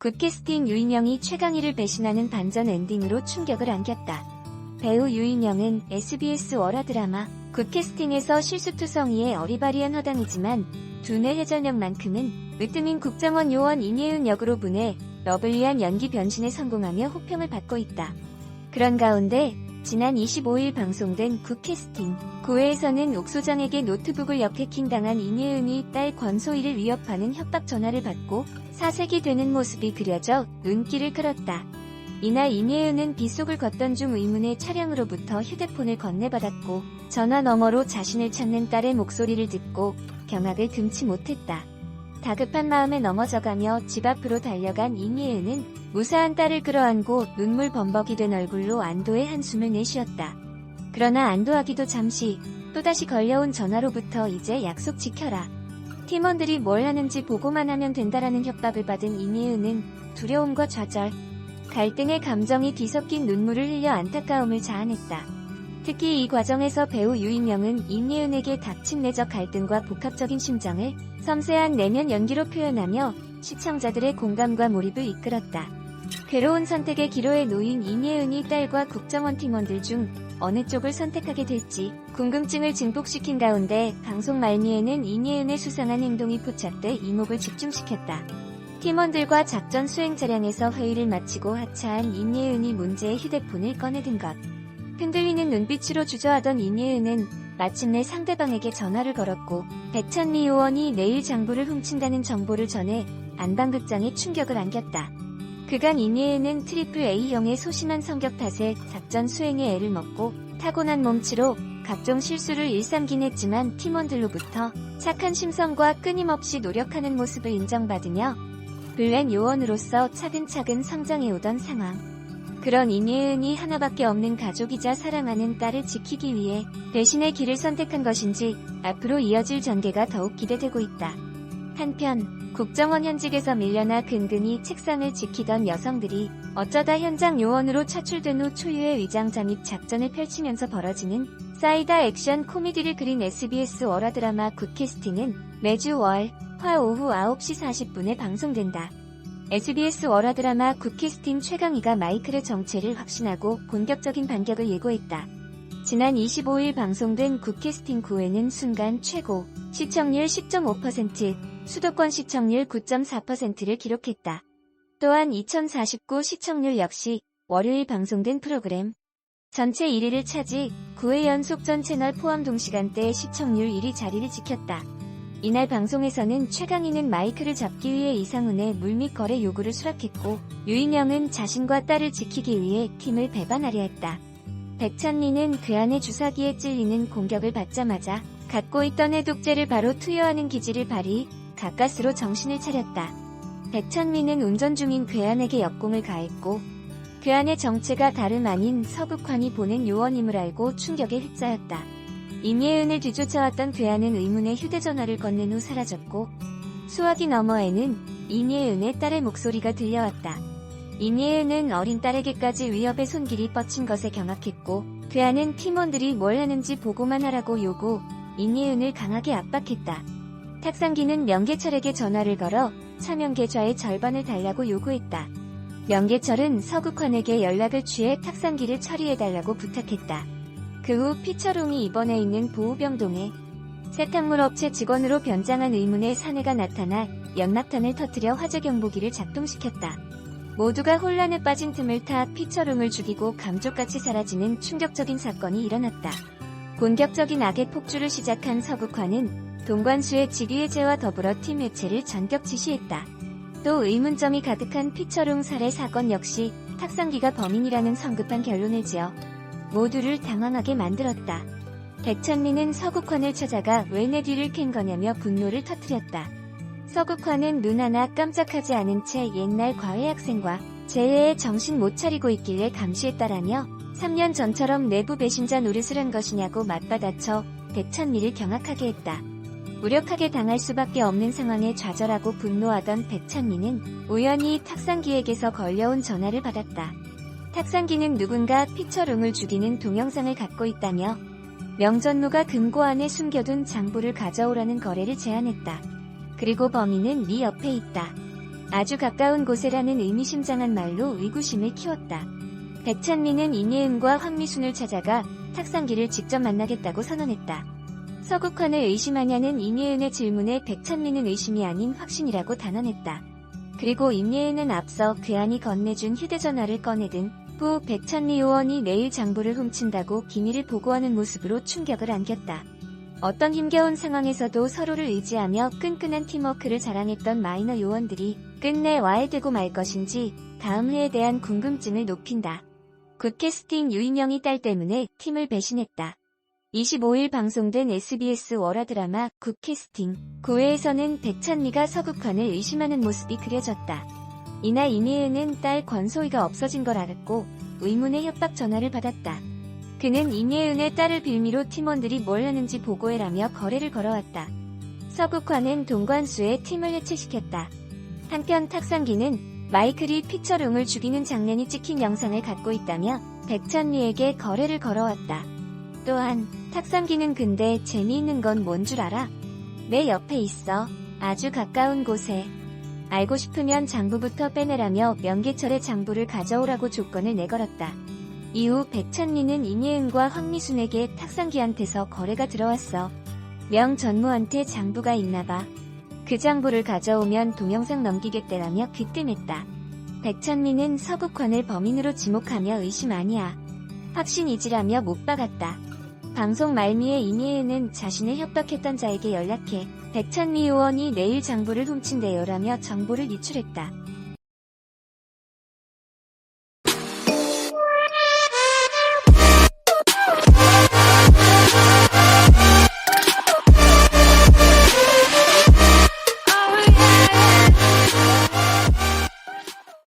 굿캐스팅 유인영이 최강희를 배신하는 반전 엔딩으로 충격을 안겼다. 배우 유인영은 SBS 월화드라마 굿캐스팅에서 실수투성이의 어리바리한 허당이지만 두뇌 회전력만큼은 으뜸인 국정원 요원 이내은 역으로 분해 러블리한 연기 변신에 성공하며 호평을 받고 있다. 그런 가운데 지난 25일 방송된 굿캐스팅 9회에서는 옥소장에게 노트북을 역해킹당한 이내은이 딸 권소희를 위협하는 협박 전화를 받고 사색이 되는 모습이 그려져 눈길을 끌었다. 이날 이내은은 빗속을 걷던 중 의문의 차량으로부터 휴대폰을 건네받았고 전화 너머로 자신을 찾는 딸의 목소리를 듣고 경악을 금치 못했다. 다급한 마음에 넘어져가며 집 앞으로 달려간 이내은은 무사한 딸을 끌어안고 눈물 범벅이 된 얼굴로 안도의 한숨을 내쉬었다. 그러나 안도하기도 잠시 또다시 걸려온 전화로부터 이제 약속 지켜라. 팀원들이 뭘 하는지 보고만 하면 된다라는 협박을 받은 이내은은 두려움과 좌절, 갈등의 감정이 뒤섞인 눈물을 흘려 안타까움을 자아냈다. 특히 이 과정에서 배우 유인영은 이내은에게 닥친 내적 갈등과 복합적인 심정을 섬세한 내면 연기로 표현하며 시청자들의 공감과 몰입을 이끌었다. 괴로운 선택의 기로에 놓인 이내은이 딸과 국정원 팀원들 중 어느 쪽을 선택하게 될지 궁금증을 증폭시킨 가운데 방송 말미에는 이내은의 수상한 행동이 포착돼 이목을 집중시켰다. 팀원들과 작전 수행 차량에서 회의를 마치고 하차한 이내은이 문제의 휴대폰을 꺼내든 것. 흔들리는 눈빛으로 주저하던 이내은은 마침내 상대방에게 전화를 걸었고 백찬미 요원이 내일 장부를 훔친다는 정보를 전해 안방극장에 충격을 안겼다. 그간 이내은은 AA형의 소심한 성격 탓에 작전 수행에 애를 먹고 타고난 몸치로 각종 실수를 일삼긴 했지만 팀원들로부터 착한 심성과 끊임없이 노력하는 모습을 인정받으며 블랙 요원으로서 차근차근 성장해오던 상황. 그런 이내은이 하나밖에 없는 가족이자 사랑하는 딸을 지키기 위해 배신의 길을 선택한 것인지 앞으로 이어질 전개가 더욱 기대되고 있다. 한편 국정원 현직에서 밀려나 근근히 책상을 지키던 여성들이 어쩌다 현장 요원으로 차출된 후 초유의 위장 잠입 작전을 펼치면서 벌어지는 사이다 액션 코미디를 그린 SBS 월화드라마 굿캐스팅은 매주 월, 화 오후 9시 40분에 방송된다. SBS 월화드라마 굿캐스팅 최강희가 마이클의 정체를 확신하고 본격적인 반격을 예고했다. 지난 25일 방송된 굿캐스팅 9회는 순간 최고 시청률 10.5%, 수도권 시청률 9.4%를 기록했다. 또한 2049 시청률 역시 월요일 방송된 프로그램 전체 1위를 차지 9회 연속 전 채널 포함 동시간대 시청률 1위 자리를 지켰다. 이날 방송에서는 최강희는 마이크를 잡기 위해 이상훈의 물밑 거래 요구를 수락했고 유인영은 자신과 딸을 지키기 위해 팀을 배반하려 했다. 백찬미는 괴한의 주사기에 찔리는 공격을 받자마자 갖고 있던 해독제를 바로 투여하는 기질을 발휘, 가까스로 정신을 차렸다. 백찬미는 운전 중인 괴한에게 역공을 가했고 괴한의 정체가 다름 아닌 서국환이 보낸 요원임을 알고 충격에 휩싸였다. 이내은을 뒤쫓아왔던 괴한은 의문의 휴대전화를 건넨 후 사라졌고 수화기 너머에는 이내은의 딸의 목소리가 들려왔다. 이내은은 어린 딸에게까지 위협의 손길이 뻗친 것에 경악했고 괴한은 팀원들이 뭘 하는지 보고만 하라고 요구, 이내은을 강하게 압박했다. 탁상기는 명계철에게 전화를 걸어 차명계좌의 절반을 달라고 요구했다. 명계철은 서국환에게 연락을 취해 탁상기를 처리해달라고 부탁했다. 그 후 피처롱이 입원해 있는 보우병동에 세탁물 업체 직원으로 변장한 의문의 사내가 나타나 연막탄을 터뜨려 화재 경보기를 작동시켰다. 모두가 혼란에 빠진 틈을 타 피처롱을 죽이고 감쪽같이 사라지는 충격적인 사건이 일어났다. 본격적인 악의 폭주를 시작한 서국환은 동관수의 직위해제와 더불어 팀 해체를 전격 지시했다. 또 의문점이 가득한 피처롱 살해 사건 역시 탁상기가 범인이라는 성급한 결론을 지어 모두를 당황하게 만들었다. 백찬미는 서국환을 찾아가 왜 내 뒤를 캔 거냐며 분노를 터뜨렸다. 서국환은 눈 하나 깜짝하지 않은 채 옛날 과외 학생과 재회에 정신 못 차리고 있길래 감시했다라며 3년 전처럼 내부 배신자 노릇을 한 것이냐고 맞받아쳐 백찬미를 경악하게 했다. 무력하게 당할 수밖에 없는 상황에 좌절하고 분노하던 백찬미는 우연히 탁상기에게서 걸려온 전화를 받았다. 탁상기는 누군가 피처롱을 죽이는 동영상을 갖고 있다며 명전무가 금고 안에 숨겨둔 장부를 가져오라는 거래를 제안했다. 그리고 범인은 네 옆에 있다. 아주 가까운 곳에라는 의미심장한 말로 의구심을 키웠다. 백찬미는 이예은과 황미순을 찾아가 탁상기를 직접 만나겠다고 선언했다. 서국환을 의심하냐는 임예은의 질문에 백찬미는 의심이 아닌 확신이라고 단언했다. 그리고 임예은은 앞서 괴한이 건네준 휴대전화를 꺼내든 후 백찬미 의원이 내일 장부를 훔친다고 기밀을 보고하는 모습으로 충격을 안겼다. 어떤 힘겨운 상황에서도 서로를 의지하며 끈끈한 팀워크를 자랑했던 마이너 요원들이 끝내 와해되고 말 것인지 다음 해에 대한 궁금증을 높인다. 굿캐스팅 유인영이 딸 때문에 팀을 배신했다. 25일 방송된 SBS 월화 드라마 굿캐스팅 9회에서는 백찬미가 서국환을 의심하는 모습이 그려졌다. 이날 임예은은 딸 권소희가 없어진 걸 알았고 의문의 협박 전화를 받았다. 그는 임예은의 딸을 빌미로 팀원들이 뭘 하는지 보고해라며 거래를 걸어왔다. 서국환은 동관수의 팀을 해체시켰다. 한편 탁상기는 마이클이 피처롱을 죽이는 장면이 찍힌 영상을 갖고 있다며 백찬미에게 거래를 걸어왔다. 또한 탁상기는 근데 재미있는 건 뭔 줄 알아? 내 옆에 있어. 아주 가까운 곳에. 알고 싶으면 장부부터 빼내라며 명계철의 장부를 가져오라고 조건을 내걸었다. 이후 백찬미는 임예은과 황미순에게 탁상기한테서 거래가 들어왔어. 명 전무한테 장부가 있나봐. 그 장부를 가져오면 동영상 넘기겠다라며 귀띔했다. 백찬미는 서국환을 범인으로 지목하며 의심 아니야. 확신이지라며 못 박았다. 방송 말미에 임예은은 자신을 협박했던 자에게 연락해 백찬미 의원이 내일 장부를 훔친대요라며 정보를 유출했다.